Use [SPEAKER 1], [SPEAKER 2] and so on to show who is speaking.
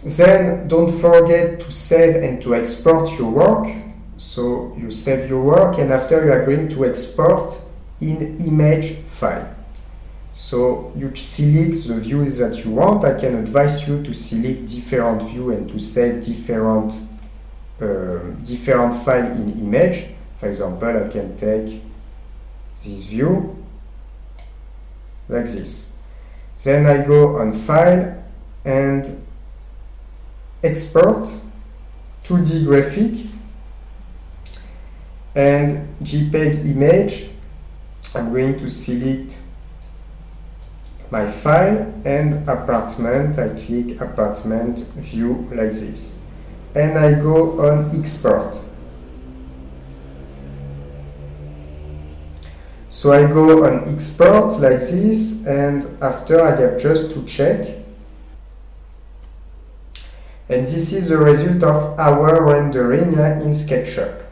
[SPEAKER 1] Then don't forget to save and to export your work. So you save your work, and after you are going to export in image file. So you select the views that you want. I can advise you to select different view and to save different file in image. For example, I can take this view like this. Then I go on File and Export 2D graphic and JPEG image. I'm going to select my file and Appartment. I click Appartment view like this. And I go on Export. So I go on Export like this, and after I have just to check. And this is the result of our rendering in SketchUp.